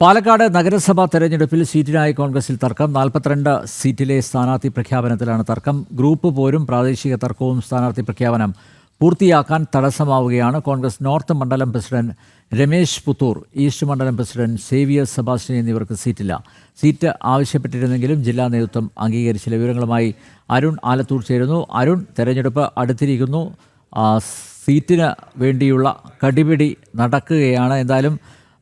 പാലക്കാട് നഗരസഭാ തെരഞ്ഞെടുപ്പിൽ സീറ്റിനായി കോൺഗ്രസിൽ തർക്കം. 42 സീറ്റിലെ സ്ഥാനാർത്ഥി പ്രഖ്യാപനത്തിലാണ് തർക്കം. ഗ്രൂപ്പ് പോരും പ്രാദേശിക തർക്കവും സ്ഥാനാർത്ഥി പ്രഖ്യാപനം പൂർത്തിയാക്കാൻ തടസ്സമാവുകയാണ്. കോൺഗ്രസ് നോർത്ത് മണ്ഡലം പ്രസിഡന്റ് രമേശ് പുത്തൂർ, ഈസ്റ്റ് മണ്ഡലം പ്രസിഡന്റ് സേവിയർ സെബാസ്റ്റ്യൻ എന്നിവർക്ക് സീറ്റില്ല. സീറ്റ് ആവശ്യപ്പെട്ടിരുന്നെങ്കിലും ജില്ലാ നേതൃത്വം അംഗീകരിച്ചില്ല. വിവരങ്ങളുമായി അരുൺ ആലത്തൂർ ചേരുന്നു. അരുൺ, തെരഞ്ഞെടുപ്പ് അടുത്തിരിക്കുന്നു. സീറ്റിന് വേണ്ടിയുള്ള കടിപിടി നടക്കുകയാണ്. എന്തായാലും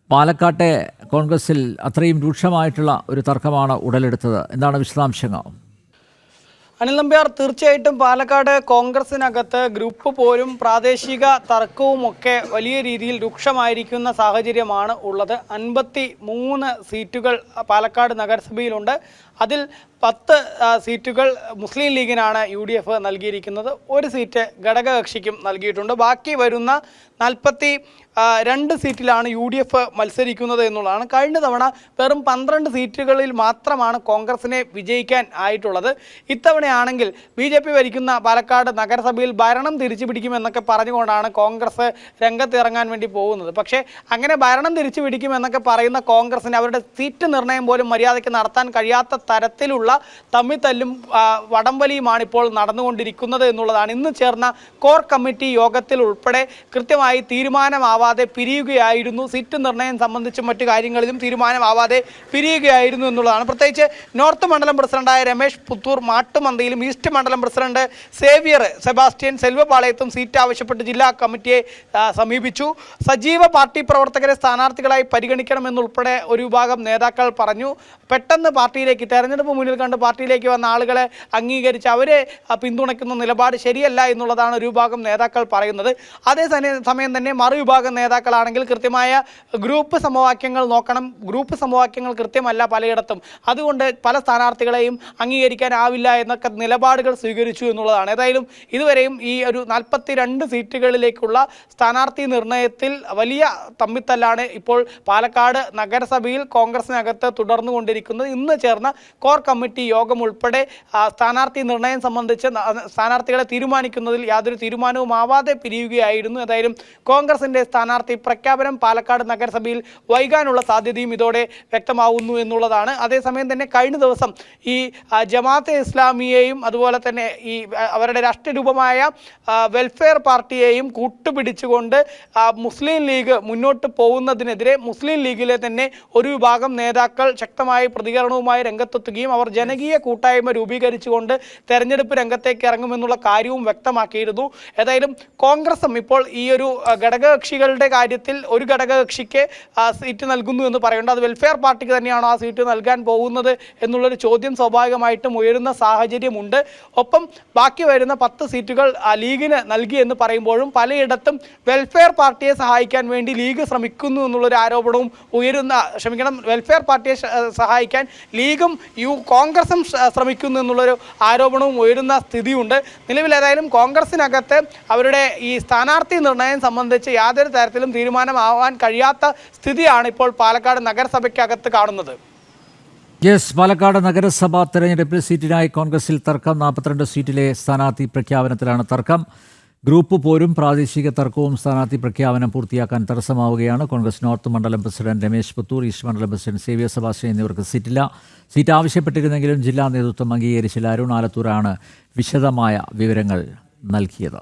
പാലക്കാട്ടെ കോൺഗ്രസിൽ അത്രയും രൂക്ഷമായിട്ടുള്ള ഒരു തർക്കമാണ് ഉടലെടുത്തത്. എന്താണ് വിശദാംശങ്ങൾ? അനിൽ നമ്പ്യാർ, തീർച്ചയായിട്ടും പാലക്കാട് കോൺഗ്രസിനകത്ത് ഗ്രൂപ്പ് പോരും പ്രാദേശിക തർക്കവുമൊക്കെ വലിയ രീതിയിൽ രൂക്ഷമായിരിക്കുന്ന സാഹചര്യമാണ് ഉള്ളത്. 53 സീറ്റുകൾ പാലക്കാട് നഗരസഭയിലുണ്ട്. അതിൽ 10 സീറ്റുകൾ മുസ്ലിം ലീഗിനാണ് UDF നൽകിയിരിക്കുന്നത്. ഒരു സീറ്റ് ഘടകകക്ഷിക്കും നൽകിയിട്ടുണ്ട്. ബാക്കി വരുന്ന 42 സീറ്റിലാണ് UDF മത്സരിക്കുന്നത് എന്നുള്ളതാണ്. കഴിഞ്ഞ തവണ വെറും 12 സീറ്റുകളിൽ മാത്രമാണ് കോൺഗ്രസിനെ വിജയിക്കാൻ ആയിട്ടുള്ളത്. ഇത്തവണയാണെങ്കിൽ BJP ഭരിക്കുന്ന പാലക്കാട് നഗരസഭയിൽ ഭരണം തിരിച്ചു പിടിക്കുമെന്നൊക്കെ പറഞ്ഞുകൊണ്ടാണ് കോൺഗ്രസ് രംഗത്തിറങ്ങാൻ വേണ്ടി പോകുന്നത്. പക്ഷേ അങ്ങനെ ഭരണം തിരിച്ചു പിടിക്കുമെന്നൊക്കെ പറയുന്ന കോൺഗ്രസിന് അവരുടെ സീറ്റ് നിർണ്ണയം പോലും മര്യാദയ്ക്ക് നടത്താൻ കഴിയാത്ത തരത്തിലുള്ള തമ്മിത്തല്ലും വടംവലിയുമാണ് ഇപ്പോൾ നടന്നുകൊണ്ടിരിക്കുന്നത് എന്നുള്ളതാണ്. ഇന്ന് ചേർന്ന കോർ കമ്മിറ്റി യോഗത്തിൽ ഉൾപ്പെടെ കൃത്യമായി തീരുമാനമാവാതെ പിരിയുകയായിരുന്നു. സീറ്റ് നിർണ്ണയം സംബന്ധിച്ചും മറ്റു കാര്യങ്ങളിലും തീരുമാനമാവാതെ പിരിയുകയായിരുന്നു എന്നുള്ളതാണ്. പ്രത്യേകിച്ച് നോർത്ത് മണ്ഡലം പ്രസിഡന്റായ രമേശ് പുത്തൂർ മാട്ടുമന്തയിലും ഈസ്റ്റ് മണ്ഡലം പ്രസിഡന്റ് സേവിയർ സെബാസ്റ്റ്യൻ സെൽവപാളയത്തും സീറ്റ് ആവശ്യപ്പെട്ട് ജില്ലാ കമ്മിറ്റിയെ സമീപിച്ചു. സജീവ പാർട്ടി പ്രവർത്തകരെ സ്ഥാനാർത്ഥികളായി പരിഗണിക്കണമെന്നുൾപ്പെടെ ഒരു വിഭാഗം നേതാക്കൾ പറഞ്ഞു. പെട്ടെന്ന് പാർട്ടിയിലേക്ക് തെരഞ്ഞെടുപ്പ് മുന്നിൽ കണ്ട് പാർട്ടിയിലേക്ക് വന്ന ആളുകളെ അംഗീകരിച്ച് അവരെ പിന്തുണയ്ക്കുന്ന നിലപാട് ശരിയല്ല എന്നുള്ളതാണ് ഒരു വിഭാഗം നേതാക്കൾ പറയുന്നത്. അതേ സമയം തന്നെ മറുവിഭാഗം നേതാക്കളാണെങ്കിൽ കൃത്യമായ ഗ്രൂപ്പ് സമവാക്യങ്ങൾ നോക്കണം, ഗ്രൂപ്പ് സമവാക്യങ്ങൾ കൃത്യമല്ല പലയിടത്തും, അതുകൊണ്ട് പല സ്ഥാനാർത്ഥികളെയും അംഗീകരിക്കാനാവില്ല എന്നൊക്കെ നിലപാടുകൾ സ്വീകരിച്ചു എന്നുള്ളതാണ്. ഏതായാലും ഇതുവരെയും ഈ ഒരു 42 സീറ്റുകളിലേക്കുള്ള സ്ഥാനാർത്ഥി നിർണയത്തിൽ വലിയ തമ്മിത്തല്ലാണ് ഇപ്പോൾ പാലക്കാട് നഗരസഭയിൽ കോൺഗ്രസിനകത്ത് തുടർന്നുകൊണ്ടിരിക്കുന്നത്. ഇന്ന് ചേർന്ന കോർ കമ്മിറ്റി യോഗം ഉൾപ്പെടെ സ്ഥാനാർത്ഥി നിർണയം സംബന്ധിച്ച് സ്ഥാനാർത്ഥികളെ തീരുമാനിക്കുന്നതിൽ യാതൊരു തീരുമാനവും ആവാതെ പിരിയുകയായിരുന്നു. ഏതായാലും കോൺഗ്രസിന്റെ സ്ഥാനാർത്ഥി പ്രഖ്യാപനം പാലക്കാട് നഗരസഭയിൽ വൈകാനുള്ള സാധ്യതയും ഇതോടെ വ്യക്തമാവുന്നു എന്നുള്ളതാണ്. അതേസമയം തന്നെ കഴിഞ്ഞ ദിവസം ഈ ജമാഅത്തെ ഇസ്ലാമിയെയും അതുപോലെ തന്നെ ഈ അവരുടെ രാഷ്ട്രീയരൂപമായ വെൽഫെയർ പാർട്ടിയെയും കൂട്ടുപിടിച്ചുകൊണ്ട് മുസ്ലിം ലീഗ് മുന്നോട്ട് പോകുന്നതിനെതിരെ മുസ്ലിം ലീഗിലെ തന്നെ ഒരു വിഭാഗം നേതാക്കൾ ശക്തമായ പ്രതികരണവുമായി രംഗത്തെത്തുകയും അവർ ജനകീയ കൂട്ടായ്മ രൂപീകരിച്ചുകൊണ്ട് തെരഞ്ഞെടുപ്പ് രംഗത്തേക്ക് ഇറങ്ങുമെന്നുള്ള കാര്യവും വ്യക്തമാക്കിയിരുന്നു. ഏതായാലും കോൺഗ്രസും ഇപ്പോൾ ഈ ഒരു ഘടകകക്ഷികളുടെ കാര്യത്തിൽ ഒരു ഘടകകക്ഷിക്ക് സീറ്റ് നൽകുന്നു എന്ന് പറയുന്നുണ്ട്. അത് വെൽഫെയർ പാർട്ടിക്ക് തന്നെയാണോ ആ സീറ്റ് നൽകാൻ പോകുന്നത് എന്നുള്ളൊരു ചോദ്യം സ്വാഭാവികമായിട്ടും ഉയരുന്ന സാഹചര്യമുണ്ട്. ഒപ്പം ബാക്കി വരുന്ന 10 സീറ്റുകൾ ലീഗിന് നൽകി എന്ന് പറയുമ്പോഴും പലയിടത്തും വെൽഫെയർ പാർട്ടിയെ സഹായിക്കാൻ വേണ്ടി ലീഗ് ശ്രമിക്കുന്നു എന്നുള്ളൊരു ആരോപണവും വെൽഫെയർ പാർട്ടിയെ സഹായിക്കാൻ ലീഗും കോൺഗ്രസും ശ്രമിക്കുന്നു എന്നുള്ളൊരു ആരോപണവും ഉയരുന്ന സ്ഥിതിയുണ്ട്. നിലവിൽ ഏതായാലും കോൺഗ്രസിനകത്ത് അവരുടെ ഈ സ്ഥാനാർത്ഥി നിർണയം സംബന്ധിച്ച് യാതൊരു തരത്തിലും തീരുമാനമാവാൻ കഴിയാത്ത സ്ഥിതിയാണ് ഇപ്പോൾ പാലക്കാട് നഗരസഭയ്ക്കകത്ത് കാണുന്നത്. പാലക്കാട് നഗരസഭാ തെരഞ്ഞെടുപ്പിൽ സീറ്റിനായി കോൺഗ്രസിൽ തർക്കം. 42 സീറ്റിലെ സ്ഥാനാർത്ഥി പ്രഖ്യാപനത്തിലാണ് തർക്കം. ഗ്രൂപ്പ് പോരും പ്രാദേശിക തർക്കവും സ്ഥാനാർത്ഥി പ്രഖ്യാപനം പൂർത്തിയാക്കാൻ തടസ്സമാവുകയാണ്. കോൺഗ്രസ് നോർത്ത് മണ്ഡലം പ്രസിഡന്റ് രമേശ് പുത്തൂർ, ഈസ്റ്റ് മണ്ഡലം പ്രസിഡന്റ് സേവിയർ സെബാസ്റ്റ്യൻ എന്നിവർക്ക് സീറ്റില്ല. സീറ്റ് ആവശ്യപ്പെട്ടിരുന്നെങ്കിലും ജില്ലാ നേതൃത്വം അംഗീകരിച്ചില്ല. അരുൺ ആലത്തൂരാണ് വിശദമായ വിവരങ്ങൾ നൽകിയത്.